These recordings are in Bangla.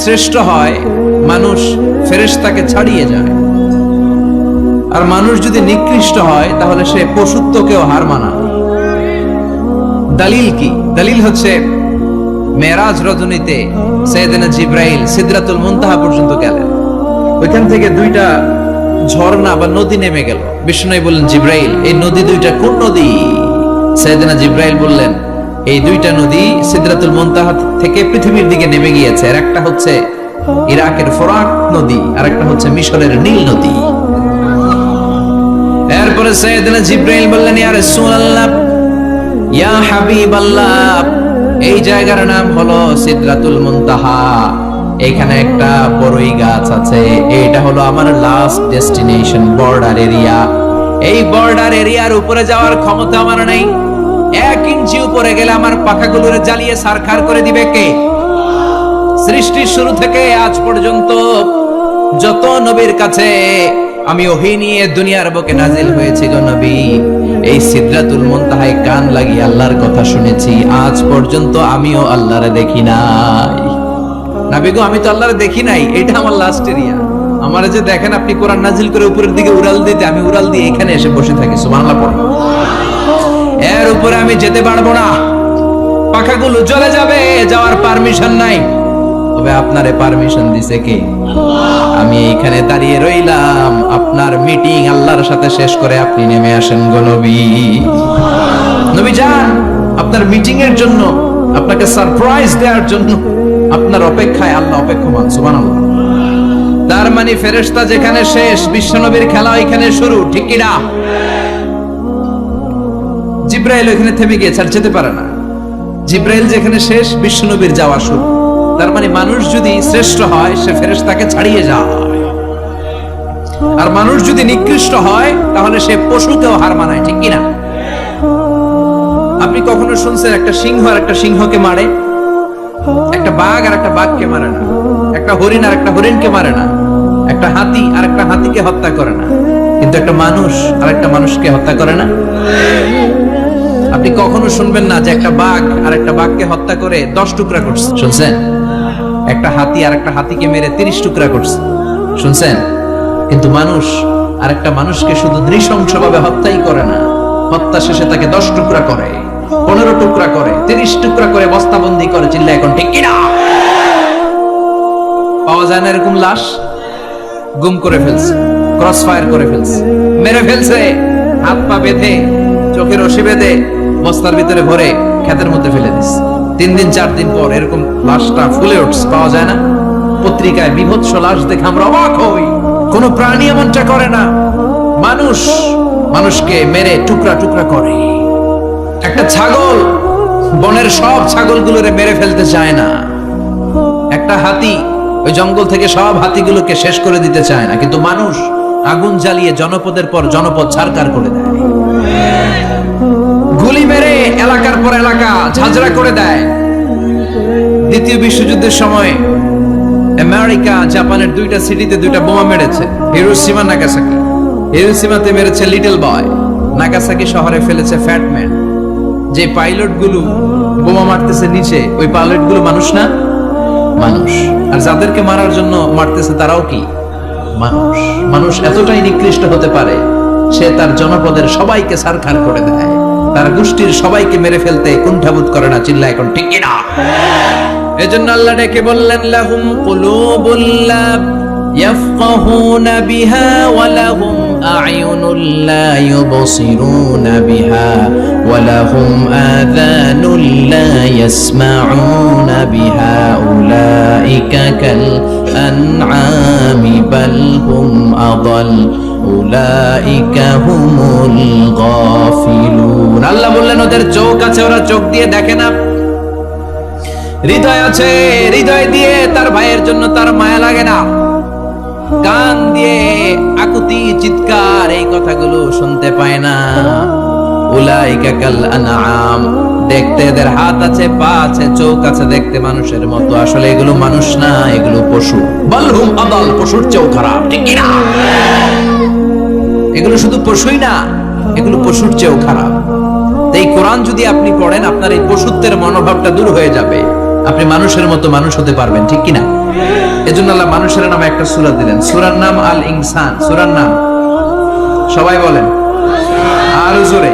শ্রেষ্ঠ হয় মানুষ ফেরেশতাকে ছাড়িয়ে যায়, আর মানুষ যদি নিকৃষ্ট হয় তাহলে সে পশুত্বকেও হার মানায়। দলিল কি? দলিল হচ্ছে মেরাজ রজনীতে সাইয়েদনা জিবরাইল সিদরাতুল মুনতাহা পর্যন্ত গেলেন, ওইখান থেকে দুইটা ঝর্ণা বা নদী নেমে গেল। বিষ্ণু বললেন, জিবরাইল এই নদী দুইটা কোন নদী? সাইয়েদনা জিবরাইল বললেন, এই দুইটা নদী সিদরাতুল মুনতাহা থেকে পৃথিবীর দিকে নেমে গিয়েছে। আর একটা হচ্ছে ইরাকের ফোরাত নদী, আর একটা হচ্ছে মিশরের নীল নদী। এরপরে সাইয়েদনা জিবরাইল বললেন, ইয়া রাসূলুল্লাহ, ইয়া হাবিবাল্লাহ, এই জায়গার নাম হলো সিদরাতুল মুনতাহা, এখানে একটা বড়ই গাছ আছে, এটা হলো আমার লাস্ট ডেস্টিনেশন, বর্ডার এরিয়া। এই বর্ডার এরিয়ার উপরে যাওয়ার ক্ষমতা আমার নেই। 1 ইঞ্চি উপরে গেলে আমার পাখাগুলোরে জ্বালিয়ে সারখার করে দিবে কে? সৃষ্টির শুরু থেকে আজ পর্যন্ত যত নবীর কাছে আমি ওহী নিয়ে দুনিয়ার বুকে নাজিল হয়েছি গো নবী, এই সিদরাতুল মুনতাহায় কান লাগিয়ে আল্লাহর কথা শুনেছি। আজ পর্যন্ত আমিও আল্লাহরে দেখি নাই। নবী গো, আমি তো আল্লাহরে দেখি নাই, এটা আমার লাস্ট এরিয়া। আমারে যে দেখেন আপনি কোরআন নাজিল করে উপরের দিকে উড়াল দিতে, আমি উড়াল দিয়ে এখানে এসে বসে থাকি। সুবহানাল্লাহ পড়ো। এর উপরে আমি যেতে পারবো না, পাখাগুলো জ্বলে যাবে, যাওয়ার পারমিশন নাই। তবে আপনারে পারমিশন দিছে কে? আমি এইখানে দাঁড়িয়ে রইলাম, আপনার মিটিং আল্লাহর সাথে শেষ করে আপনি নেমে আসেন গো নবী। নবী যান, আপনার মিটিং এর জন্য, আপনাকে সারপ্রাইজ দেওয়ার জন্য আপনার অপেক্ষায় আল্লাহ অপেক্ষমান। সুবহানাল্লাহ। তার মানে ফেরেশতা যেখানে শেষ, বিশ্বনবীর খেলা এখানে শুরু, ঠিক কি না? জিবরাইল ওখানে থেমে গিয়েছে, আর যেতে পারে না। জিবরাইল যেখানে শেষ, বিশ্বনবীর যাওয়া শুরু। তার মানে মানুষ যদি শ্রেষ্ঠ হয় সে ফেরেশতাকে ছাড়িয়ে যায়, আর মানুষ যদি নিকৃষ্ট হয় তাহলে সে পশুকেও হার মানায়, ঠিক কি না? আপনি কখনো শুনছেন একটা সিংহ আর একটা সিংহকে মারে? একটা বাঘ আর একটা বাঘকে মারে না, একটা হরিণ আর একটা হরিণকে মারে না, একটা হাতি আর একটা হাতিকে হত্যা করে না, কিন্তু একটা মানুষ আর একটা মানুষকে হত্যা করে না। আপনি কখনো শুনবেন না যে একটা বাঘ আর একটা বাঘকে হত্যা করে 10 টুকরা করছে? শুনছেন? একটা হাতি আর একটা হাতিকে মেরে 30 টুকরা করছে? শুনছেন? কিন্তু মানুষ আর একটা মানুষকে শুধু নৃশংসভাবে হত্যাই করে না, হত্যা শেষে তাকে 10 টুকরা করে, 15 টুকরা করে, 30 টুকরা করে বস্তাবন্দি করে। চিল্লা এখন ঠিক কিনা? পাওয়া যায় না এরকম লাশ? গুম করে ফেলছে, ক্রস ফায়ার করে ফেলছে, মেরে ফেলছে, হাত পা বেঁধে, চোখের রশি বেঁধে বস্তার ভিতরে ভরে ক্ষেতের মধ্যে ফেলে দিচ্ছে। 3 দিন 4 দিন পর এরকম লাশটা ফুলে উঠছে, পাওয়া যায় না। পত্রিকায় বিভৎস লাশ দেখে আমরা অবাক হই। কোন প্রাণী এমনটা করে না। মানুষ মানুষকে মেরে টুকরা টুকরা করে। একটা ছাগল বনের সব ছাগলগুলোরে মেরে ফেলতে চায় না। একটা হাতি ওই জঙ্গল থেকে সব হাতিগুলোকে শেষ করে দিতে চায় না, কিন্তু মানুষ আগুন জ্বালিয়ে জনপদের পর জনপদ ছারখার করে দেয়, গুলি মেরে এলাকার পর এলাকা ঝাঁঝরা করে দেয়। দ্বিতীয় বিশ্বযুদ্ধের সময় আমেরিকা জাপানের 2টা সিটিতে 2টা বোমা মেরেছে, হিরোশিমা নাগাসাকি। হিরোশিমাতে মেরেছে লিটল বয়, নাগাসাকি শহরে ফেলেছে ফ্যাট ম্যান। যে পাইলট গুলো বোমা মারতেছে নিচে, ওই পাইলট গুলো মানুষ না? মানুষ। আর যাদেরকে মারার জন্য মারতেছে তারাও কি মানুষ? মানুষ এতটাই নিকৃষ্ট হতে পারে, সে তার জনপদের সবাইকে ছারখার করে দেয়, তার গোষ্ঠীর সবাইকে মেরে ফেলতে কুণ্ঠাবোধ করে না। চিল্লা এখন ঠিক কি না? এজন্য আল্লাহ ডেকে বললেন, লাহুম কুলুবুল লা ইয়াফকাহুনা বিহা ওয়া লাহুম আ'য়ুনুল লা ইউবসিরুনা বিহা ওয়া লাহুম আযানুল লা ইয়াসমাউনা বিহা উলাইকা কাল আনআমি বাল হুম আযাল উলাইকা হুমুল গাফিলুন। আল্লাহ বললেন, ওদের চোখ আছে, ওরা চোখ দিয়ে দেখে না। হৃদয় আছে, হৃদয় দিয়ে তার ভাইয়ের জন্য তার মায়া লাগে না। কান দিয়ে আকুতি চিৎকার এই কথাগুলো শুনতে পায় না। উলাইকা কাল আনআম, দেখতে এদের হাত আছে, পা আছে, চোখ আছে, দেখতে মানুষের মতো, আসলে এগুলো মানুষ না, এগুলো পশু। বালহুম আদাল, পশুর চেয়েও খারাপ, ঠিক কি না? এগুলো শুধু পশুই না, এগুলো পশুর চেয়েও খারাপ। এই কোরআন যদি আপনি পড়েন, আপনার এই পশুত্বের মনোভাবটা দূর হয়ে যাবে, আপনি মানুষের মতো মানুষ হতে পারবেন, ঠিক কিনা? এজন্য আল্লাহ মানুষের নামে একটা সূরা দিলেন, সূরার নাম আল ইনসান। সূরার নাম সবাই বলেন আরো জোরে।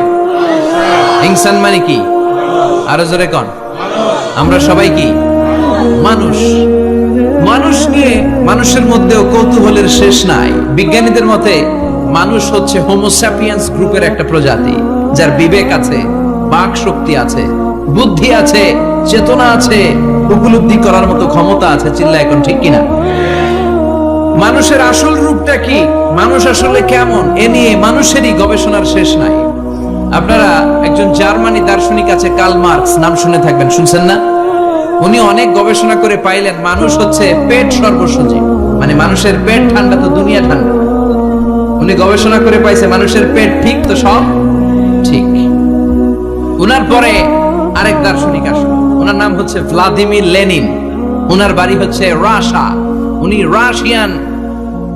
ইনসান মানে কি? আরো জোরে কোন? আমরা সবাই কি? মানুষ। মানুষ নিয়ে মানুষের মধ্যেও কৌতূহলের শেষ নাই। বিজ্ঞানীদের মতে মানুষ হচ্ছে হোমোস্যাপিয়েন্স গ্রুপের একটা প্রজাতি, যার বিবেক আছে, বাক শক্তি আছে, বুদ্ধি আছে, চেতনা আছে, উপলব্ধি করার মতো ক্ষমতা আছে। চিল্লা এখন ঠিক কিনা? মানুষের আসল রূপটা কি, মানুষ আসলে কেমন, এ নিয়ে মানুষেরই গবেষণার শেষ নাই। আপনারা একজন জার্মানি দার্শনিক আছে কার্ল মার্কস, নাম শুনে থাকবেন, শুনছেন না? উনি অনেক গবেষণা করে পাইলেন মানুষ হচ্ছে পেট সর্বসজীব, মানে মানুষের পেট ঠান্ডা তো দুনিয়া ঠান্ডা। উনি গবেষণা করে পাইছে মানুষের পেট ঠিক তো সব ঠিক। উনার পরে আরেক দার্শনিক আসলো, ওনার নাম হচ্ছে ভ্লাদিমির লেনিন। উনার বাড়ি হচ্ছে রাশিয়া। উনি রাশিয়ান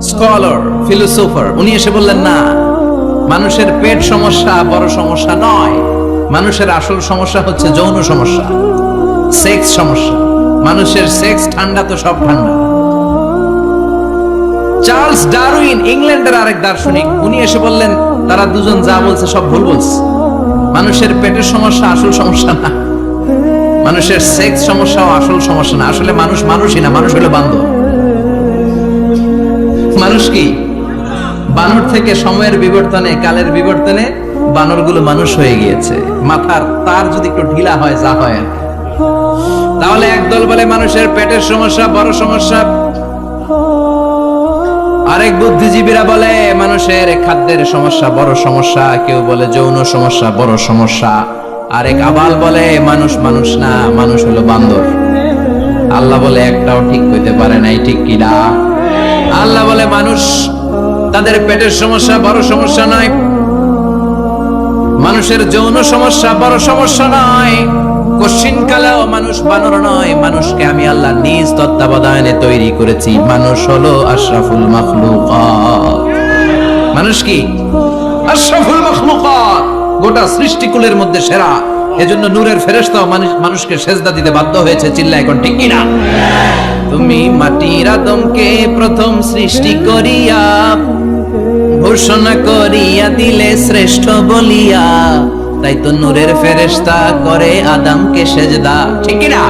স্কলার, ফিলোসোফার। উনি এসে বললেন না, মানুষের পেট সমস্যা বড় সমস্যা নয়, মানুষের আসল সমস্যা হচ্ছে যৌন সমস্যা, সেক্স সমস্যা। মানুষের সেক্স ঠান্ডা তো সব ঠান্ডা। চার্লস ডারউইন, ইংল্যান্ডের আরেক দার্শনিক, উনি এসে বললেন তারা দুজন যা বলছে সব ভুল বলছে। মানুষের পেটের সমস্যা আসল সমস্যা না, মানুষের সেক্স সমস্যাও আসল সমস্যা না। আসলে মানুষ মানুষই না, মানুষ হলো বান্দর। মানুষ কি? বানর থেকে সময়ের বিবর্তনে, কালের বিবর্তনে বানরগুলো মানুষ হয়ে গিয়েছে। মাথার তার যদি একটু ঢিলা হয়, যা হয় আর কি। তাহলে একদল বলে মানুষের পেটের সমস্যা বড় সমস্যা, আরেক বুদ্ধিজীবীরা বলে মানুষের খাদ্যের সমস্যা বড় সমস্যা, কেউ বলে যৌন সমস্যা বড় সমস্যা, আরেক আবাল বলে মানুষ মানুষ না, মানুষ হলো বান্দর। আল্লাহ বলে একটাও ঠিক হইতে পারে নাই, ঠিক কিনা? আল্লাহ বলে মানুষ তাদের পেটের সমস্যা বড় সমস্যা নয়, মানুষের যৌন সমস্যা বড় সমস্যা নয়, কশিন কালেও মানুষ বানর নয়। মানুষকে আমি আল্লাহ নিজ তত্ত্বাবধানে তৈরি করেছি। মানুষ হলো আশরাফুল মাখলুকাত। মানুষ কি? আশরাফুল মাখলুকাত, গোটা সৃষ্টিকুলের মধ্যে সেরা। এজন্য নূরের ফেরেশতাও মানুষকে সেজদা দিতে বাধ্য হয়েছে। চিল্লা এখন ঠিক কিনা? তুমি মাটির আদমকে প্রথম সৃষ্টি করিয়া ঘোষণা করিয়া দিলে শ্রেষ্ঠ বলিয়া, তাই তো নূরের ফেরেশতা করে আদমকে সেজদা, ঠিক কিনা?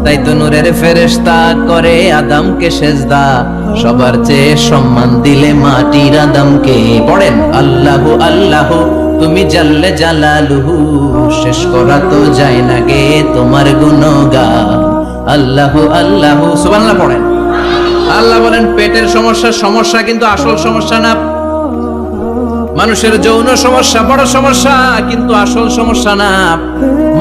তাই তো নূরের ফেরেশতা করে আদমকে সেজদা, সবার চেয়ে সম্মান দিলে মাটির আদমকে। পড়েন আল্লাহু আল্লাহু তুমি জাল্লে জালালুহু, শেষ করা তো যায় না গে তোমার গুণগান। আল্লাহু আল্লাহু সুবহানাল্লাহ পড়েন। আল্লাহ বলেন পেটের সমস্যা সমস্যা, কিন্তু আসল সমস্যা না। মানুষের যৌন সমস্যা বড় সমস্যা, কিন্তু আসল সমস্যা না।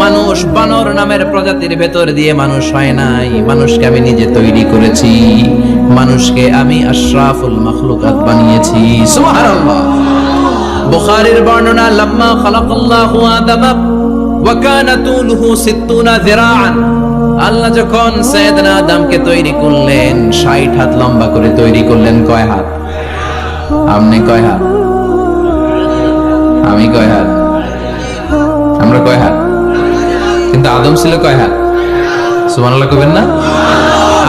মানুষ বানর নামের প্রজাতির ভেতর দিয়ে মানুষ হয় নাই, মানুষকে আমি নিজে তৈরি করেছি। মানুষকে আমি আশরাফুল মাখলুকাত বানিয়েছি। সুবহানাল্লাহ। বুখারীর বর্ণনা, লাম্মা খালাকাল্লাহু আদামা ওয়া কানা তুলুহু 60 যিরাআন। আল্লাহ যখন সাইয়েদনা আদমকে তৈরি করলেন 60 হাত লম্বা করে তৈরি করলেন। কয় হাত? আপনি কয় হাত? আমি কয় হাত? আমরা কয় হাত? কিন্তু আদম ছিল কয় হাত? সুবহানাল্লাহ কইবেন না?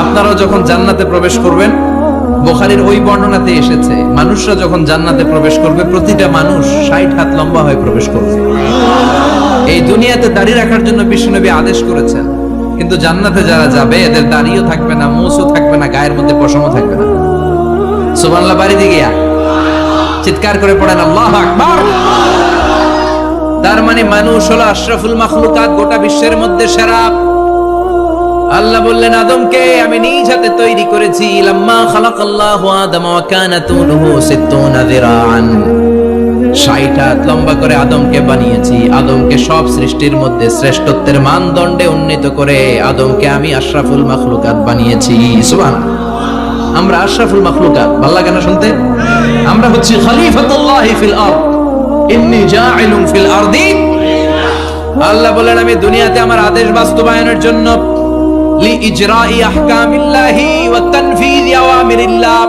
আপনারাও যখন জান্নাতে প্রবেশ করবেন, বুখারীর ওই বর্ণনাতে এসেছে মানুষরা যখন জান্নাতে প্রবেশ করবে প্রতিটা মানুষ 60 হাত লম্বা হয়ে প্রবেশ করবে। এই দুনিয়াতে দাড়ি রাখার জন্য বিশ্বনবী আদেশ করেছেন, কিন্তু জান্নাতে যারা যাবে এদের দাড়িও থাকবে না, মোছও থাকবে না, গায়ের মধ্যে পশমও থাকবে না। সুবহানাল্লাহ বাড়ি দিয়ে গিয়া চিৎকার করে পড়েন আল্লাহু আকবার। তার মানে মানুষ হলো আশরাফুল মাখলুকাত, গোটা বিশ্বের মধ্যে সেরা। আল্লাহ বললেন আদমকে আমি নিজ হাতে তৈরি করেছি। লাম্মা খালাকাল্লাহু আদম ওয়া কানা তুলুহু 60 যিরাআন, 60 হাত লম্বা করে আদমকে বানিয়েছি। আদমকে সব সৃষ্টির মধ্যে শ্রেষ্ঠত্বের মানদণ্ডে উন্নীত করে আদমকে আমি আশরাফুল মাখলুকাত বানিয়েছি। সুবহানাল্লাহ। আমরা আশরাফুল মাখলুকাত, ভালো লাগে না শুনতে? আমরা হচ্ছি খলিফাতুল্লাহি ফিল আরদ, ইন্নী জাইলুন ফিল আরদি। আল্লাহ বলেন আমি দুনিয়াতে আমার আদেশ বাস্তবায়নের জন্য লিইজরাই আহকামিল্লাহি ওয়া তানফীযি আওয়ামিরিল্লাহ,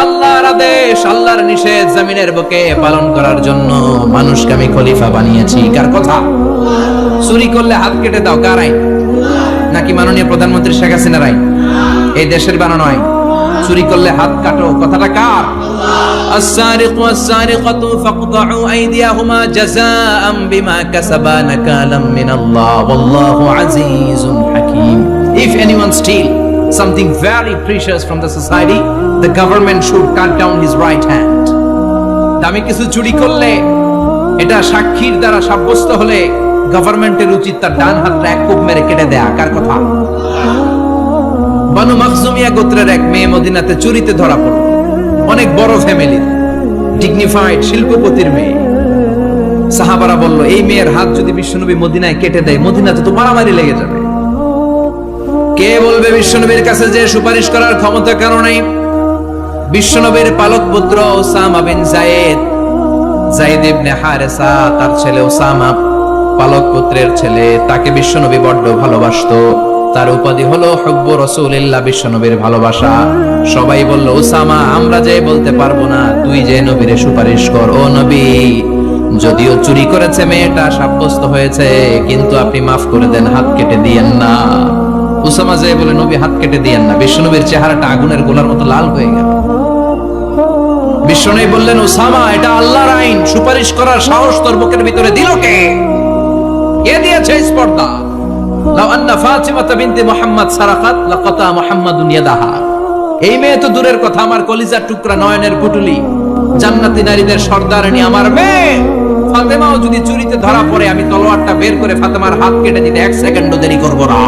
আল্লাহর আদেশ আল্লাহর নিষেধ জমিনের বুকে পালন করার জন্য মানুষকে আমি খলিফা বানিয়েছি। কার কথা? চুরি করলে হাত কেটে দাও, কার আইন? নাকি মাননীয় প্রধানমন্ত্রী শেখ হাসিনার আইন? এই দেশের বানানো আইন। চুরি করলে হাত কাটো, কথাটা কার? السارق والسارقة فاقطعوا أيديهما جزاء بما كسبا نكالا من الله والله عزيز حكيم. If anyone steal something very precious from the society, the government should cut down his right hand. দামি কিছু চুরি করলে এটা সাক্ষীর দ্বারা সাব্যস্ত হলে গভর্নমেন্টের উচিত তার ডান হাতটা এক কোপ মেরে কেটে দেয়া। কার কথা? বানু মাখজুমিয়া গোত্রের এক মেয়ে মদিনাতে চুরিতে ধরা পড়ল। অনেক বড় ফ্যামিলি, ডিগনিফাইড শিল্পপতির মেয়ে। সাহাবারা বলল, এই মেয়ের হাত যদি বিশ্বনবী মদিনায় কেটে দেয়, মদিনাতে তো মারামারি লেগে যাবে। কে বলবে বিশ্বনবীর কাছে যে সুপারিশ করার ক্ষমতা কারো নাই? বিশ্বনবীর পালক পুত্র ওসামা বিন যায়েদ, যায়েদ ইবনে হারেসা, তার ছেলে ওসামা পালক পুত্রের ছেলে, তাকে বিশ্বনবী বড্ড ভালোবাসতো। তার উপাধি হলো হুব্বু রাসূলিল্লাহ, বিশ্বনবীর ভালোবাসা। সবাই বলল, ওসামা আমরা যে বলতে পারবো না, তুই যে নবীর সুপারিশ কর। ও নবী, যদিও চুরি করেছে মেয়েটা, সাব্যস্ত হয়েছে, কিন্তু আপনি মাফ করে দেন, হাত কেটে দিয়েন না। ওসামা যে বলে, নবী হাত কেটে দিয়েন না। বিশ্বনবীর চেহারাটা আগুনের গোলার মতো লাল হয়ে গেল। বিশ্বনবী বললেন, ওসামা এটা আল্লাহর আইন, সুপারিশ করার সাহস তোর বুকের ভিতরে দিল কে? কে দিয়েছে স্পর্ধা? লাউ আন্না ফাতিমা বিনতে মুহাম্মদ সারাকাত লাকাতা মুহাম্মাদুন ইয়াদাহা। এই মেয়ে তো দূরের কথা, আমার কলিজার টুকরা, নয়নের পুটুলি, জান্নাতি নারীদের সর্দারণী আমার মেয়ে ফাতেমাও যদি চুরিতে ধরা পড়ে, আমি তলোয়ারটা বের করে ফাতেমার হাত কেটে দিতে এক সেকেন্ডও দেরি করব না।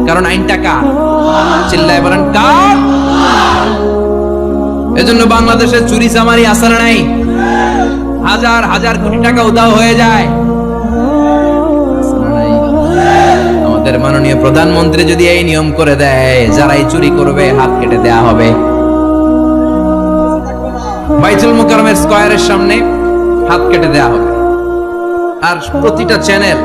কারণ আইনটা কার? চিল্লায় বলেন কার? এজন্য বাংলাদেশে চুরি চামারি আসার নাই, হাজার হাজার কোটি টাকা উধাও হয়ে যায়। আমাদের মাননীয় প্রধানমন্ত্রী যদি এই নিয়ম করে দেয়, যারাই চুরি করবে হাত কেটে দেয়া হবে। বাইতুল মুকাররমের স্কয়ারের সামনে হাত কেটে দেয়া হবে। আর প্রতিটা চ্যানেল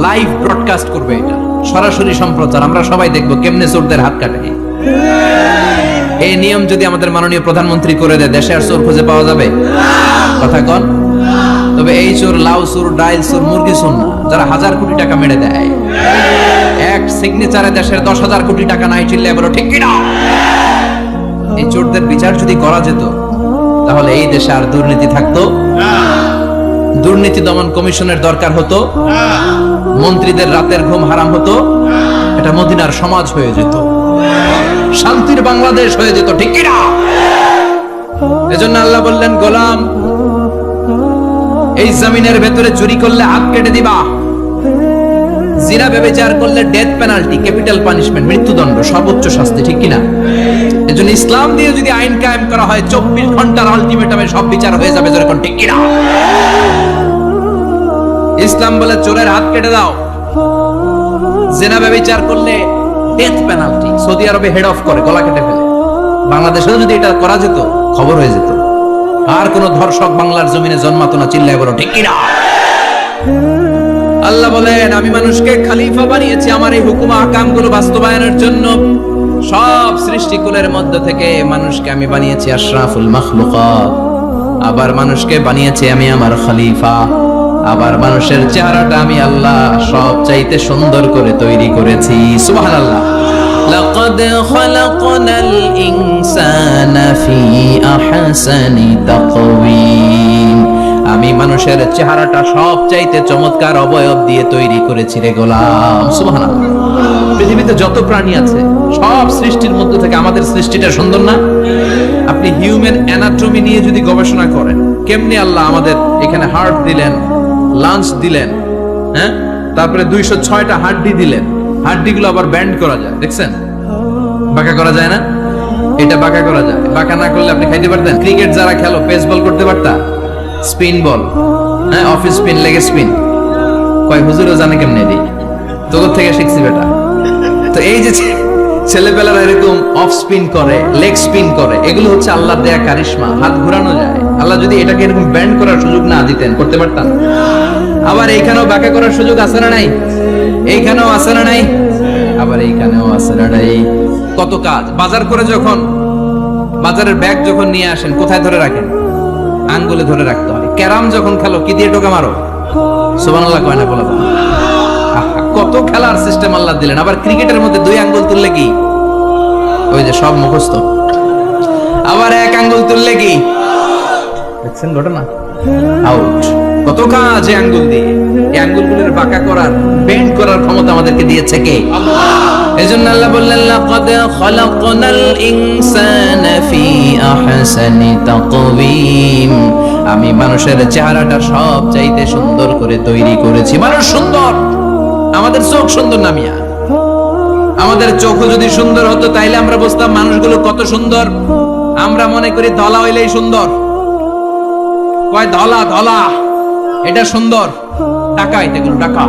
লাইভ ব্রডকাস্ট করবে, এটা সরাসরি সম্প্রচার, আমরা সবাই দেখবো কেমনে চোরদের হাত কাটে। এই নিয়ম যদি আমাদের মাননীয় প্রধানমন্ত্রী করে দেয়, দেশে আর চোর খুঁজে পাওয়া যাবে? কথা কন। তবে এই চোর লাউ চোর, ডাইল চোর, মুরগি চোর না, যারা হাজার কোটি টাকা মেরে দেয়। এক সিগনেচারে দেশের 10,000 কোটি টাকা নাই, চিল্লায় বলো ঠিক কিনা? এই চোরদের বিচার যদি করা যেত, তাহলে এই দেশে আর দুর্নীতি থাকতো? দুর্নীতি দমন কমিশনের দরকার হতো? মন্ত্রীদের রাতের ঘুম হারাম হতো? এটা মদিনার সমাজ হয়ে যেত, শান্তির বাংলাদেশ হয়ে যেত, ঠিক কিনা? এজন্য আল্লাহ বললেন, গোলাম এই জমিনের ভেতরে চুরি করলে হাত কেটে দিবা, জিনা ব্যভিচার করলে ডেথ পেনাল্টি, ক্যাপিটাল পানিশমেন্ট, মৃত্যুদণ্ড, সর্বোচ্চ শাস্তি, ঠিক কিনা? এজন্য ইসলাম দিয়ে যদি আইন কায়েম করা হয়, 24 ঘন্টার আলটিমেটামে সব বিচার হয়ে যাবে, যেরকম, ঠিক কিনা? ইসলাম বলে চোরের হাত কেটে দাও, জিনা ব্যভিচার করলে ডেথ পেনাল্টি। সৌদি আরবে হেড অফ করে, গলা কেটে ফেলে। বাংলাদেশেও যদি এটা করা যেত, খবর হয়ে যেত, আর কোন ধর্ষক বাংলার জমিনে জন্মাতো না, চিল্লায় বলো ঠিক কিনা? আল্লাহ বলেন, আমি মানুষকে খলিফা বানিয়েছি আমার এই হুকুম আহকামগুলো বাস্তবায়নের জন্য। সব সৃষ্টিকুলের মধ্য থেকে মানুষকে আমি বানিয়েছি আশরাফুল মাখলুকাত। আবার মানুষকে বানিয়েছি আমি আমার খলিফা। আবার মানুষের চেহারাটা আমি আল্লাহ সব চাইতে সুন্দর করে তৈরি করেছি। সুবহানাল্লাহ। লাকাদ খালাকনাল ইনসানা ফি আহসানি তাকওয়িম। আমি মানুষের চেহারাটা সব চাইতে চমৎকার অবয়ব দিয়ে তৈরি করেছি রে গোলাম। সুবহানাল্লাহ। পৃথিবীতে যত প্রাণী আছে, সব সৃষ্টির মধ্য থেকে আমাদের সৃষ্টিটা সুন্দর না? আপনি হিউম্যান অ্যানাটমি নিয়ে যদি গবেষণা করেন, কেমনি আল্লাহ আমাদের এখানে হার্ট দিলেন, লাঞ্চ দিলেন, হ্যাঁ, তারপরে 206টা হাড্ডি দিলেন। হাড্ডিগুলো আবার ব্যান্ড করা যায়, দেখছেন? বাঁকা করা যায় না? এটা বাঁকা করা যায়। বাঁকা না করলে আপনি খাইতে পারতেন? ক্রিকেট যারা খেলো, পেস বল করতে পারতা? স্পিন বল, হ্যাঁ, অফিস স্পিন, লেগে স্পিন, কয় হুজুরও জানে কেমনে দিই, তোর থেকে শিখছি বেটা। তো এই যে ছেলেপেলারা এরকম অফ স্পিন করে, লেগ স্পিন করে, এগুলো হচ্ছে আল্লাহর দেয়া কারিশমা। হাত ঘোরানো যায়। আল্লাহ যদি এটাকে এরকম ব্যান্ড করার সুযোগ না দিতেন, করতে পারতাম? আবার এইখানেও বাঁকা করার সুযোগ আছে না নাই? এইখানেও আছে না নাই? আবার এইখানেও আছে না নাই? কত কাজ। বাজার করে যখন বাজারের ব্যাগ যখন নিয়ে আসেন, কোথায় ধরে রাখেন? আঙ্গুলে ধরে রাখতে হয়। ক্যারাম যখন খেলো, কি দিয়ে টোকা মারো? সুবহানাল্লাহ কয় না? বলো। আহা, কত খেলার সিস্টেম আল্লাহ দিলেন। আবার ক্রিকেটের মধ্যে 2 আঙ্গুল তুললে কি ওই যে সব মুখস্থ, আবার 1 আঙ্গুল তুললে কি দেখছেন ঘটনা, আউট। কত কাজ এই আঙ্গুল দিয়ে, এই আঙ্গুলগুলোর বাঁকা করার, বেন্ড করার ক্ষমতা আমাদেরকে দিয়েছে কে? এজন্য আল্লাহ বললেন লাকাদ খালাকনাল ইনসানা ফি আহসানি তাকওয়িম, আমি মানুষের চেহারাটা সব চাইতে সুন্দর করে তৈরি করেছি। মানুষ সুন্দর, আমাদের চোখ সুন্দর না মিয়া? আমাদের চোখ যদি সুন্দর হতো তাইলে আমরা বুঝতাম মানুষগুলো কত সুন্দর। আমরা মনে করি ধলা হইলেই সুন্দর, কয় ধলা ধলা এটা সুন্দর, টাকা এগুলো টাকা।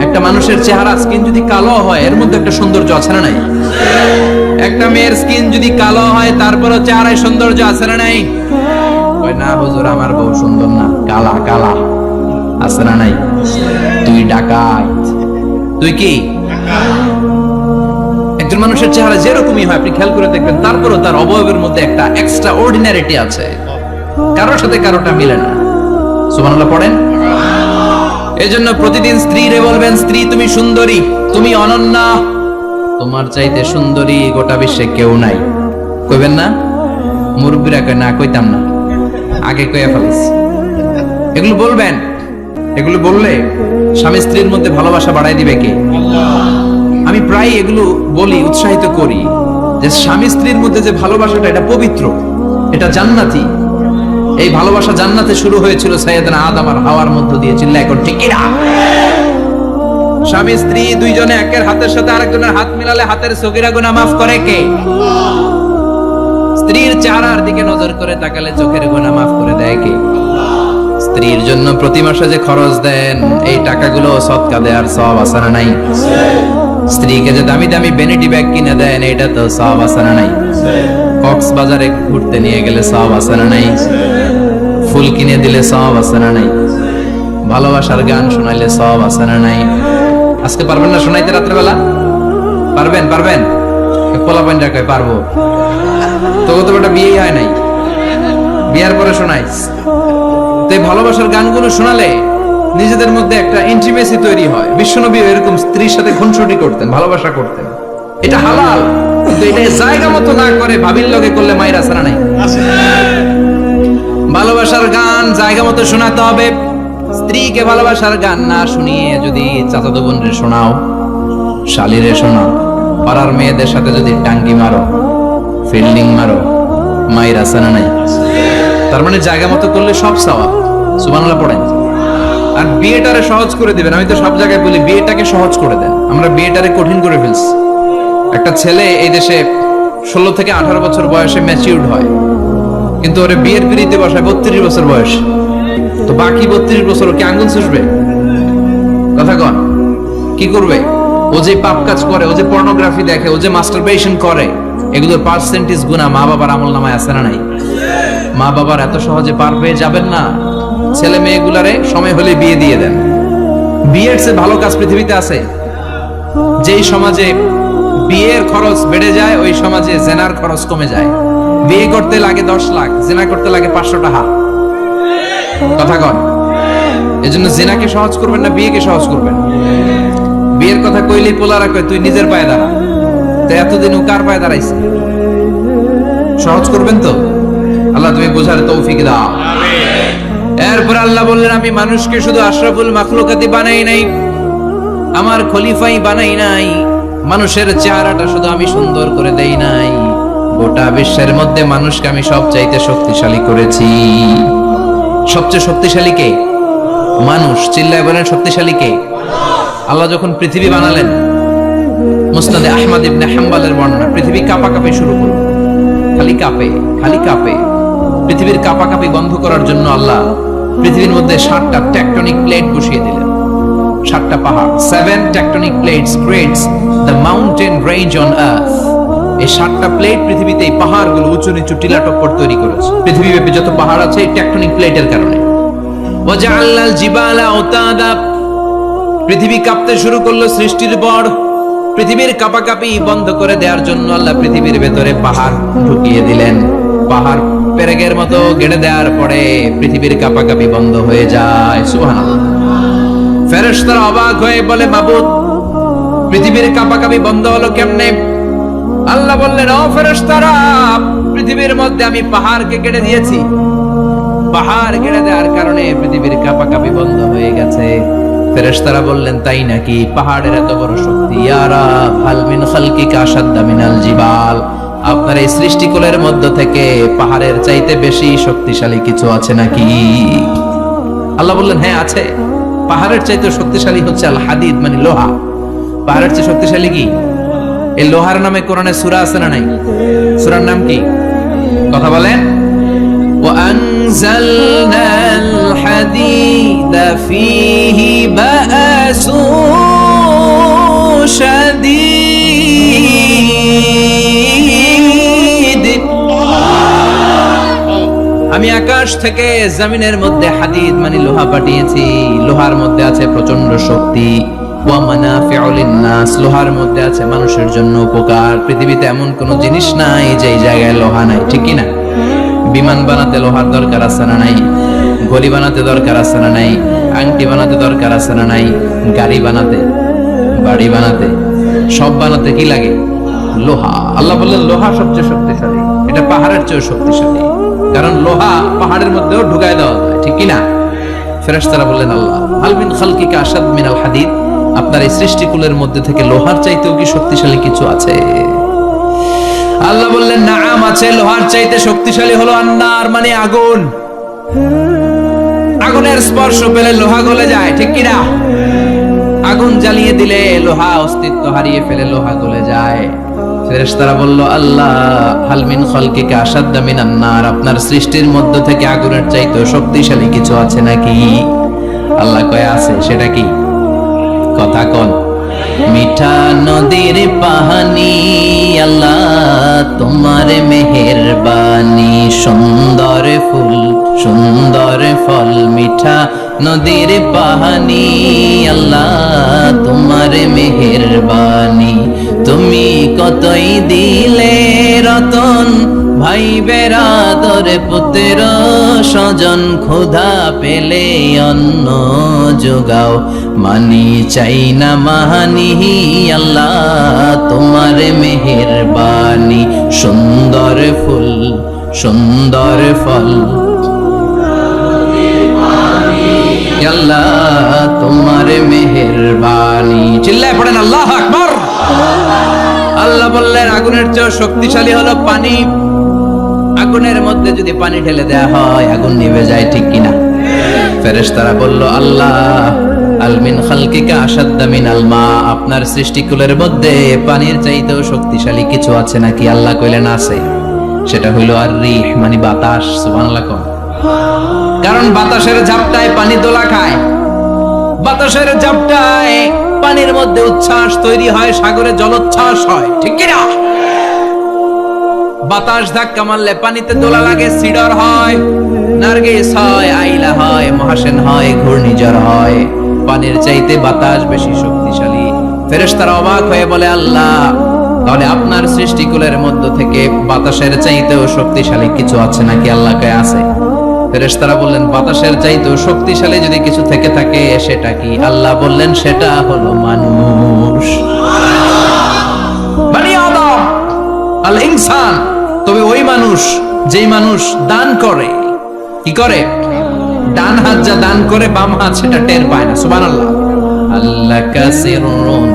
একটা মানুষের চেহারা স্কিন যদি কালো হয় এর মধ্যে একটা সৌন্দর্য আছে না নাই? একটা মেয়ের স্কিন যদি কালো হয় তারপরে চেহারায় সৌন্দর্য আছে না নাই? কয় না হুজুর আমার বউ সুন্দর না, কালা কালা। আছে না নাই? তুই ডাকাত, তুই কি? একজন মানুষের চেহারা যেরকমই হয় আপনি খেয়াল করে দেখবেন তারপরে তার অবয়বের মধ্যে একটা এক্সট্রা অর্ডিনারিটি আছে, কারোর সাথে কারোটা মিলে না। সুবহানাল্লাহ পড়েন। এজন্য প্রতিদিন স্ত্রীরে বলবেন, স্ত্রী তুমি সুন্দরী, তুমি অনন্যা, তোমার চাইতে সুন্দরী গোটা বিশ্বে কেউ নাই। কইবেন না? মুরব্বীরা কয় না, কইতাম না, আগে কইয়া ফেলেছি। এগুলো বলবেন, এগুলো বললে স্বামী স্ত্রীর মধ্যে ভালোবাসা বাড়াই দিবে কে? আমি প্রায় এগুলো বলি, উৎসাহিত করি যে স্বামী স্ত্রীর মধ্যে যে ভালোবাসাটা এটা পবিত্র, এটা জান্নাতি। এই ভালোবাসা জান্নাতে শুরু হয়েছিল সাইয়েদনা আদম আর হাওয়ার মধ্য দিয়ে। চিল্লা এখন ঠিক কিনা? স্বামী স্ত্রী দুইজনে একের হাতের সাথে আরেকজনের হাত মিলালে হাতের সগীরা গুনাহ মাফ করে কে? স্ত্রীর চেহারার দিকে নজর করে তাকালে চোখের গুনাহ মাফ করে দেয় কে? স্ত্রীর জন্য প্রতি মাসে যে খরচ দেন এই টাকাগুলো সদকা দেওয়ার সওয়াব আছে না নাই? স্ত্রীকে যে দামি দামি ভ্যানিটি ব্যাগ কিনে দেন এটা তো সওয়াব আছে না নাই? কক্সবাজারে ঘুরতে নিয়ে গেলে সওয়াব আছে না নাই? ফুল কিনে দিলে সওয়াব আছে না নাই? ভালোবাসার গান শোনাইলে সওয়াব আছে না নাই? আজকে পারবেন না শোনাইতে রাত্রেবেলা? পারবেন? পারবেন? পোলাপাইনটা কয় পারবো। তোকে তো বেটা বিয়ে হয় নাই, বিয়ার পরে শোনাইস। তো এই ভালোবাসার গানগুলো শোনালে নিজেদের মধ্যে একটা ইন্টিমেসি তৈরি হয়। বিশ্বনবী এরকম স্ত্রীর সাথে খুনসুটি করতেন, ভালোবাসা করতেন। এটা হালাল, কিন্তু এটা জায়গা মতো না করে ভাবির লগে করলে মায়ের আসরা নাই। ভালোবাসার গান জায়গা মতো শোনাতে হবে। স্ত্রীকে ভালোবাসার গান না শুনিয়ে যদি চাচাতো বোনরে শোনাও, শালিরে শোনাও, পাড়ার মেয়েদের সাথে যদি টাঙ্গি মারো, ফিল্ডিং মারো, মায়ের আসরা নাই। তার মানে জায়গা মতো করলে সব সওয়াব। সুবহানাল্লাহ পড়েন। আর বিয়েটারে সহজ করে দিবেন। আমি তো সব জায়গায় বলি বিয়েটাকে সহজ করে দেন, আমরা বিয়েটারে কঠিন করে ফেলছি। একটা ছেলে এই দেশে 16 থেকে 18 বছর বয়সে ম্যাচিউরড হয়, কিন্তু ওরে বিয়ের পিড়িতে বসায় 32 বছর বয়স। তো বাকি 32 বছর কি আঙ্গুল চুষবে? কথা কন, কি করবে? ও যে পাপ কাজ করে, ও যে পর্নোগ্রাফি দেখে, ও যে মাস্টারবেশন করে, এগুলোর পার্সেন্টেজ গুনাহ মা বাবার আমলনামায় আছে না নাই? মা বাবার এত সহজে পার পেয়ে যাবেন না। ছেলে মেয়েগুলারে সময় হলে বিয়ে দিয়ে দেন। বিয়ের চেয়ে ভালো কাজ পৃথিবীতে আছে? যেই সমাজে বিয়ের খরচ বেড়ে যায় ওই সমাজে জেনার খরচ কমে যায়। বিয়ে করতে লাগে 10 লাখ, জেনা করতে লাগে 500 টাকা। কথা কন। এজন্য জেনাকে সহজ করবেন না বিয়েকে সহজ করবেন? বিয়ের কথা কইলেই পোলারা কয় তুই নিজের পায়ে দাঁড়া। তো এতদিন ও কার পায়ে দাঁড়াইছে? সহজ করবেন তো? আল্লাহ তুমি বোঝার তৌফিক দাও। এরপর আল্লাহ বললেন আমি মানুষকে শুধু আশরাফুল মাখলুকাতি বানাই নাই, আমার খলিফাই বানাই নাই। মানুষের চেহারাটা শুধু আমি সুন্দর করে দেই নাই, গোটা বিশ্বের মধ্যে মানুষকে আমি সবচাইতে শক্তিশালী করেছি। সবচেয়ে শক্তিশালী কে? মানুষ। চিল্লায় বলেন শক্তিশালী কে? আল্লাহ যখন পৃথিবী বানালেন, মুসনাদে আহমদ ইবনে হাম্বলের বর্ণনা, পৃথিবী কাঁপাকাঁপি শুরু করল। খালি কাঁপে, খালি কাঁপে। পৃথিবীর কাঁপাকাঁপি বন্ধ করার জন্য আল্লাহ পৃথিবীর মধ্যে 7টা টেকটনিক প্লেট বসিয়ে দিলেন। 7টা পাহাড়। 7 tectonic plates creates the mountain range on earth. এই 7টা প্লেট পৃথিবীতে এই পাহাড়গুলো উঁচু নিচু টিলা টপ্পর তৈরি করেছে। পৃথিবীব্যাপী যত পাহাড় আছে এই টেকটনিক প্লেটের কারণে। ওয়াজআলনাল জিবালা আওতাদা, পৃথিবী কাঁপতে শুরু করলো সৃষ্টির বড়। পৃথিবীর কাঁপাকাঁপি বন্ধ করে দেওয়ার জন্য আল্লাহ পৃথিবীর ভেতরে পাহাড় ঢুকিয়ে দিলেন। পাহাড় পেরেকের মতো গেড়ে দেওয়ার পরে পৃথিবীর কাঁপাকাঁপি বন্ধ হয়ে যায়। সুবহানাল্লাহ। ফেরেশতারা অবাক হয়ে বলে, মাবুদ, পৃথিবীর কাঁপাকাঁপি বন্ধ হলো কেমনে? আল্লাহ বললেন, ও ফেরেশতারা, পৃথিবীর মধ্যে আমি পাহাড়কে কেটে দিয়েছি। পাহাড় কেটে দেওয়ার কারণে পৃথিবীর কাঁপাকাঁপি বন্ধ হয়ে গেছে। ফেরেশতারা বললেন, তাই নাকি? পাহাড়ের এত বড় শক্তি? ইয়া রাব, হাল মিন খালকিকা আশাদ্দা মিনাল জিবাল, আপনার এই সৃষ্টিকুলের মধ্য থেকে পাহাড়ের চাইতে বেশি শক্তিশালী কিছু আছে নাকি? আল্লাহ বললেন, হ্যাঁ আছে। পাহাড়ের চাইতে শক্তিশালী হচ্ছে আল হাদিদ, মানে লোহা। পাহাড়ের চেয়ে শক্তিশালী কি? এই লোহার নামে কোরআনে সূরা আছে না নাই? সূরার নাম কি? কথা বলেন। وأنزلنا الحديد فيه بأس شديد। আমি আকাশ থেকে জমিনের মধ্যে হাদিদ মানে লোহা পাঠিয়েছি। লোহার মধ্যে আছে প্রচন্ড শক্তি। ওয়া মানাফিউ লিন-নাস, লোহার মধ্যে আছে মানুষের জন্য উপকার। পৃথিবীতে এমন কোন জিনিস নাই যে জায়গায় লোহা নাই, ঠিক কি না? বিমান বানাতে লোহার দরকার আছে না নাই? ঘড়ি বানাতে দরকার আছে না নাই? আংটি বানাতে দরকার আছে না নাই? গাড়ি বানাতে, বাড়ি বানাতে, সব বানাতে কি লাগে? লোহা। আল্লাহ বললেন, লোহা সবচেয়ে শক্তিশালী। এটা পাহাড়ের চেয়ে শক্তিশালী, কারণ লোহা পাহাড়ের মধ্যেও ঢুকায় দেওয়া যায়, ঠিক কি না? ফেরেশতারা বললেন, আল্লাহ, হাল মিন খালকিকা আশাদ মিনাল হাদিদ, আপনার এই সৃষ্টিকুলের মধ্যে থেকে লোহার চাইতেও কি শক্তিশালী কিছু আছে? আল্লাহ বললেন, নাআম আছে। লোহার চাইতে শক্তিশালী হলো আন্নার, মানে আগুন। আগুনের স্পর্শ পেলে লোহা গলে যায়, ঠিক কি না? আগুন জ্বালিয়ে দিলে লোহা অস্তিত্ব হারিয়ে ফেলে, লোহা গলে যায়। ফেরেশতারা বলল, আল্লাহ, হাল মিন খালকিকা আশাদ্দা মিনান নার, আপনার সৃষ্টির মধ্য থেকে আগুনের চাইতেও শক্তিশালী কিছু আছে নাকি? আল্লাহ কয়, আছে। সেটা কি? কথা কোন? মিঠা নদীর পাহানি, আল্লাহ তোমার মেহেরবানি, সুন্দর ফুল সুন্দর ফল, মিঠা নদীর পাহানি, আল্লাহ তোমার মেহেরবানি। তুমি কতই দিলে রতন, ভাই বেরাদর পুত্র স্বজন, ক্ষুধা পেলে অন্ন যোগাও, মানি চাই না মাহানি, আল্লাহ তোমার মেহেরবানি। সুন্দর ফুল সুন্দর ফল, আল্লাহ তোমার মেহেরবানি। চিল্লায় পড়েন আল্লাহু আকবার। আল্লাহ বললেন, আগুনের চেয়ে শক্তিশালী হলো পানি। আগুনের মধ্যে যদি পানি ঢেলে দেয়া হয়, আগুন নিভে যায়, ঠিক কিনা? ফেরেশতারা বলল, আল্লাহ, আল মিন খালকিকা আশাদ্দা মিনাল মা, আপনার সৃষ্টিকুলের মধ্যে পানির চাইতেও শক্তিশালী কিছু আছে নাকি? আল্লাহ কইলেন, আছে। সেটা হইল আর রিহ, মানে বাতাস। সুবহানাল্লাহ। কারণ বাতাসের ঝাপটায় পানি দোলা খায়, বাতাসের ঝাপটায় পানির মধ্যে উচ্ছ্বাস তৈরি হয়, সাগরে জলোচ্ছ্বাস হয়, ঠিক কিনা? বাতাস ধাক্কা মারলে পানিতে দোলা লাগে, সিডর হয়, নার্গিস হয়, আইলা হয়, মহাসেন হয়, ঘূর্ণিঝড় হয়। পানির চাইতে বাতাস বেশি শক্তিশালী। ফেরেশতারা অবাক হয়ে বলে, আল্লাহ, তাহলে আপনার সৃষ্টিকুলের মধ্য থেকে বাতাসের চাইতেও শক্তিশালী কিছু আছে নাকি? আল্লাহ কয়, আছে। ফেরেশতারা বললেন, বাতাসের চাইতেও শক্তিশালী যদি কিছু থেকে থাকে, সেটা কি? আল্লাহ বললেন, সেটা হলো মানুষ, বনি আদম, আল ইনসান। তবে ওই মানুষ, যেই মানুষ দান করে, কি করে? ডান হাত যা দান করে, বাম হাত সেটা টের পায় না। সুবহানাল্লাহ। আল্লাকা সিররুন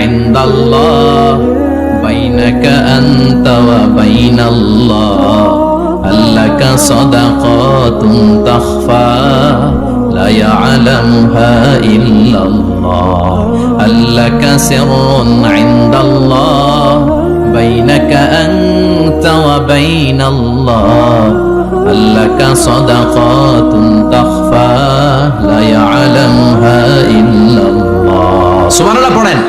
ইনদাল্লাহ বাইনাকা আনতা ওয়া বাইনাল্লাহ, আল্লাকা সাদাকাতুন তাখফা লা ইয়ালামুহা ইল্লাল্লাহ, আল্লাকা সিররুন ইনদাল্লাহ বাইনাকা আনতা ওয়া বাইনাল্লাহ, আল্লাকা সাদাকাতুন তাখফা লা ইয়ালামুহা ইল্লাল্লাহ। সুবহানাল্লাহ পড়েন।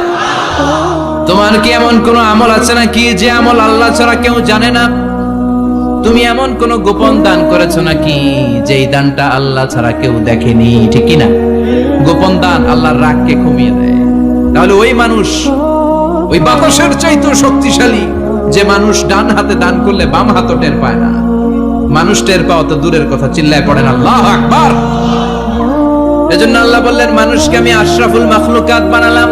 তোমার কি এমন কোন আমল আছে নাকি যে আমল আল্লাহ ছাড়া কেউ জানে না? তুমি এমন কোন গোপন দান করেছো নাকি যেই দানটা আল্লাহ ছাড়া কেউ দেখেনি, ঠিক কি না? গোপন দান আল্লাহর রাগকে কমিয়ে দেয়। তাহলে ওই মানুষ, ওই বাতাসের চাইতেও শক্তিশালী যে মানুষ ডান হাতে দান করলে বাম হাতও টের পায় না। মানুষ টের পাওয়া তো দূরের কথা, চিল্লায় পড়েন আল্লাহু আকবার। এজন্য আল্লাহ বললেন, মানুষকে আমি আশরাফুল মাখলুকাত বানালাম,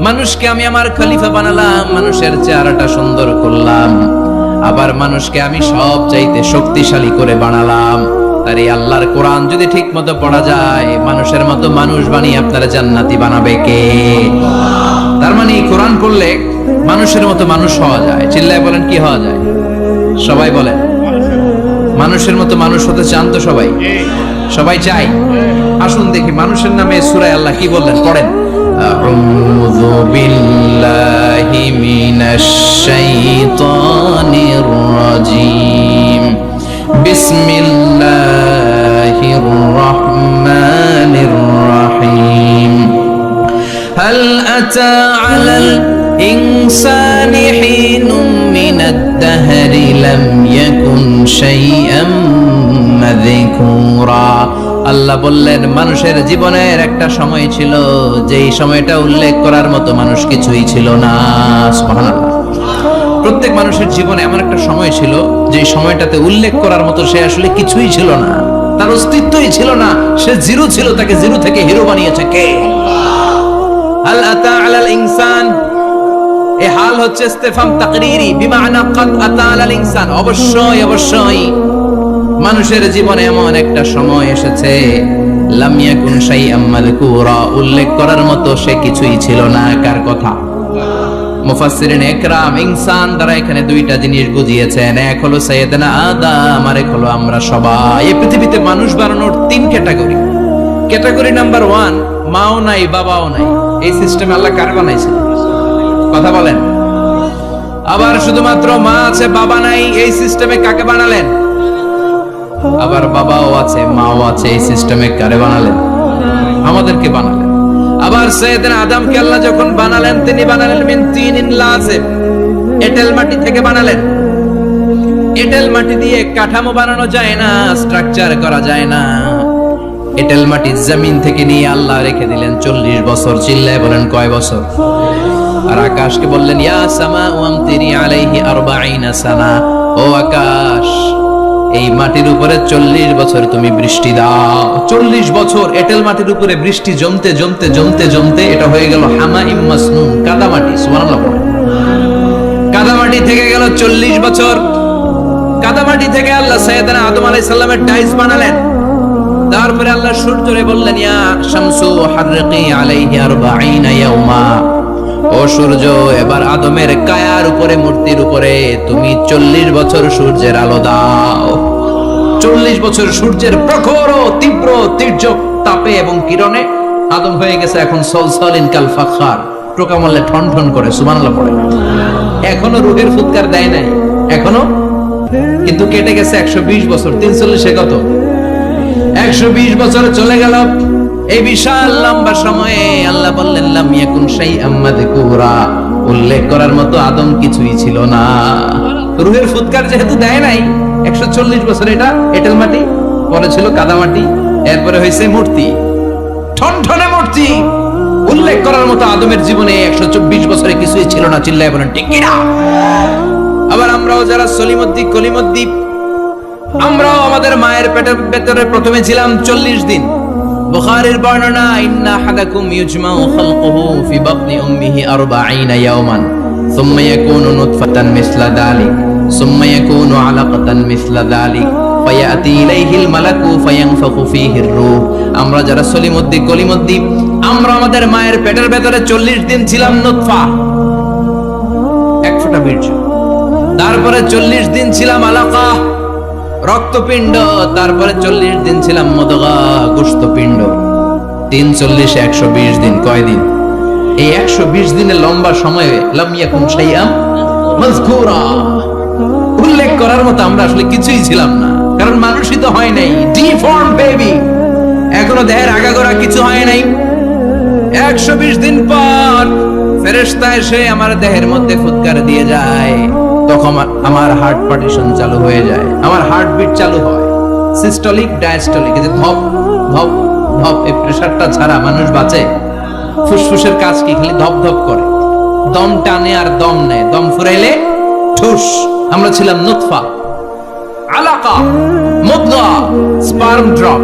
মানুষকে আমি আমার খলিফা বানালাম, মানুষের চেহারাটা সুন্দর করলাম, আবার মানুষকে আমি সব চাইতে শক্তিশালী করে বানালাম। আর এই আল্লাহর কোরআন যদি ঠিক মতো পড়া যায়, মানুষের মতো মানুষ বানিয়ে আপনারা জান্নাতি বানাবে কে? তার মানে এই কোরআন পড়লে মানুষের মতো মানুষ হওয়া যায়। চিল্লায় বলেন, কি হওয়া যায়? সবাই বলেন, মানুষের মতো মানুষ হতে চান তো সবাই? সবাই চাই? আসুন দেখি মানুষের নামে সূরায় আল্লাহ কি বললেন, পড়েন। আউযু বিল্লাহি মিনাশ শাইতানির রাজীম। বিসমিল্লাহির রহমানির রহিম। হাল আতা আলাল ইনসানি হিনুম মিনাদ দাহরি লাম ইয়াকুন শাইআম মাযকুরা। আল্লাহ বললেন, মানুষের জীবনের একটা সময় ছিল যেই সময়টা উল্লেখ করার মতো মানুষ কিছুই ছিল না। সুবহানাল্লাহ। প্রত্যেক মানুষের জীবনে এমন একটা সময় ছিল যে সময়টাতে উল্লেখ করার মতো সে আসলে কিছুই ছিল না, তার অস্তিত্বই ছিল না, সে জিরো ছিল, তাকে জিরো থেকে হিরো বানিয়েছে কে? হাল আতা আলাল ইনসান, এই হাল হচ্ছে ইস্তিফহাম তাকরীরি, বিমানা কাদ আতা আলাল ইনসান, অবশ্যই অবশ্যই মানুষের জীবনে এমন একটা সময় এসেছে, লাম ইয়াকুন শাইআম মাযকুরা, উল্লেখ করার মতো সে কিছুই ছিল না। কার কথা? মুফাসসিরিন একরাম ইনসান দ্বারা এখানে দুইটা জিনিস বুঝিয়েছেন। এক হলো সাইয়েদনা আদম, আর এক হলো আমরা সবাই। এই পৃথিবীতে মানুষ বানানোর তিন ক্যাটাগরি। ক্যাটাগরি নাম্বার 1, মাও নাই বাবাও নাই, এই সিস্টেম আল্লাহ কার বানাইছে? কথা বলেন। আবার শুধুমাত্র মা আছে বাবা নাই, এই সিস্টেমে কাকে বানালেন? আবার বাবাও আছে মাও আছে, এই সিস্টেমে কারে বানালেন? আমাদেরকে বানালেন। আবার সাইয়েদনা আদমকে আল্লাহ যখন বানালেন, তিনি বানালেন মিন তিনিন লাযিব, এঁটেল মাটি থেকে বানালেন। এঁটেল মাটি দিয়ে কাঠামো বানানো যায় না, স্ট্রাকচার করা যায় না। এঁটেল মাটি জমিন থেকে নিয়ে আল্লাহ রেখে দিলেন 40 বছর। চিল্লায় বলেন, কয় বছর? আর আকাশকে বললেন, ইয়া সামাউ আমতিরি আলাইহি 40 সানা, ও আকাশ এই মাটির উপরে 40 বছর তুমি বৃষ্টি দাও। 40 বছর এঁটেল মাটির উপরে বৃষ্টি জমতে জমতে জমতে জমতে এটা হয়ে গেল হামাইম মাসনুন, কাদামাটি। সুবহানাল্লাহ। কাদামাটি থেকে গেল 40 বছর। কাদামাটি থেকে আল্লাহ সাইয়েদনা আদম আলাইহিস সালামের টাইলস বানালেন। তারপরে আল্লাহ সূর্যরে বললেন, ইয়া শামসু হাররিকি আলাইহি 40 ইয়াওমা, ও সূর্য এবার আদমের কায়ার উপরে, মূর্তির উপরে তুমি 40 বছর সূর্যের আলো দাও। 40 বছর সূর্যের প্রখর ও তীব্র তীর্যক তাপে এবং কিরণে আদম হয়ে গেছে এখন সলসলিন কাল ফাখার, টোকা মারলে ঠন ঠন করে। সুবহানাল্লাহ পড়ে। এখনো রুহের ফুৎকার দেয় নাই এখনো, কিন্তু কেটে গেছে 120 বছর। 340 কত? 120 বছর চলে গেল। এই বিশাল লম্বা সময়ে আল্লাহ বললেন, লাম ইয়াকুন শাইআম মাযকুরা, উল্লেখ করার মতো আদম কিছুই ছিল না। রুহের ফুৎকার যেহেতু দেয় নাই 140 বছর, এটা এঁটেল মাটি, পরে ছিল কাদা মাটি, এরপরে হয়েছে মূর্তি, ঠনঠনে মূর্তি। উল্লেখ করার মতো আদমের জীবনে 124 বছরে কিছুই ছিল না। চিল্লায় বলেন, ঠিক কিনা? আবার আমরাও যারা সলিমুদ্দিন কলিমুদ্দিন, আমরাও আমাদের মায়ের পেটের ভেতরে প্রথমে ছিলাম 40 দিন। বুখারীর বর্ণনা, ইন্না হাদাকুম ইউজমাউ খালকুহু ফি বাতনি উম্মিহি 40 ইয়াওমান সুম্মা ইয়াকুনু নুতফাতান মিসলা যালিক সুম্মা ইয়াকুনু আলাকাতান মিসলা যালিক ফায়াতি ইলাইহিল মালাকু ফায়ানফাখু ফীহির রূহ। আমরা যারা সলিমুদ্দিন কলিমুদ্দিন, আমরা আমাদের মায়ের পেটের ভেতরে 40 দিন ছিলাম নুতফা, এক ফোঁটা বীর্য। তারপরে 40 দিন ছিলাম আলাকা, রক্তপিণ্ড। তারপরে 40 দিন ছিলাম মুদগা, গোশতপিণ্ড। 340 120 দিন। কয় দিন? এই 120 দিনের লম্বা সময়ে লাম ইয়াকুন শাইআম মাযকুরা, উল্লেখ করার মতো আমরা আসলে কিছুই ছিলাম না, কারণ মানুষই তো হয় নাই। ডিফর্ম বেবি, এখনো দেহের আগাগোড়া কিছু হয় নাই। 120 দিন পর ফেরেশতা এসে আমার দেহের মধ্যে ফুৎকার দিয়ে যায়, তখন আমার হার্ট পার্টিশন চালু হয়ে যায়, আমার হার্টবিট চালু হয়, সিস্টোলিক ডায়াস্টোলিক, এই যে ধপ ধপ ধপ, এই প্রেসারটা ছাড়া মানুষ বাঁচে? ফুসফুসের কাজ কি? খালি ধপ ধপ করে, দম টানে আর দম নেয়, দম ফুরাইলে ঠুস। আমরা ছিলাম নুতফা, আলাকা। আলাকা, মুদগা, sperm drop,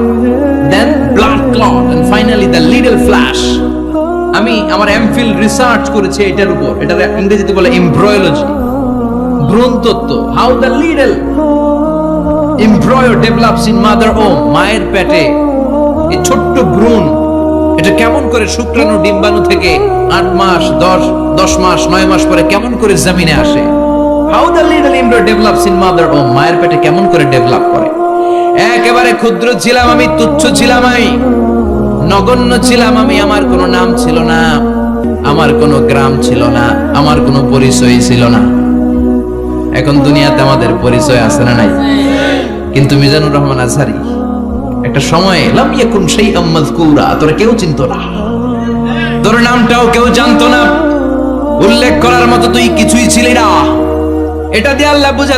then blood clot and finally the little flash. আমি আমার এমফিল রিসার্চ করেছি এটার উপর, এটার ইংরেজিতে বলে এমব্রায়োলজি, ভ্রূণ তত্ত্ব। How the little embryo develops in mother ওম, মায়ের পেটে এই ছোট্ট ভ্রূণ এটা কেমন করে শুক্রাণু ডিম্বাণু থেকে 8 মাস 10 মাস 9 মাস পরে কেমন করে জমিনে আসে। How the little embryo develops in mother ওম, মায়ের পেটে কেমন করে ডেভেলপ করে। একেবারে ক্ষুদ্র ছিলাম আমি, তুচ্ছ ছিলাম আমি, নগণ্য ছিলাম আমি, আমার কোনো নাম ছিল না, আমার কোনো গ্রাম ছিল না, আমার কোনো পরিচয় ছিল না। এখন দুনিয়াতে আমাদের পরিচয় আছে না নাই? কিন্তু মিজানুর রহমান আজহারী একটা সময়ে লাম ইয়াকুন শাইআম মাযকুরা, তোর কেউ চিনতো না, তোর নামটাও কেউ জানতো না, উল্লেখ করার মতো তুই কিছুই ছিলি না। এটা দিয়ে আল্লাহ বুঝা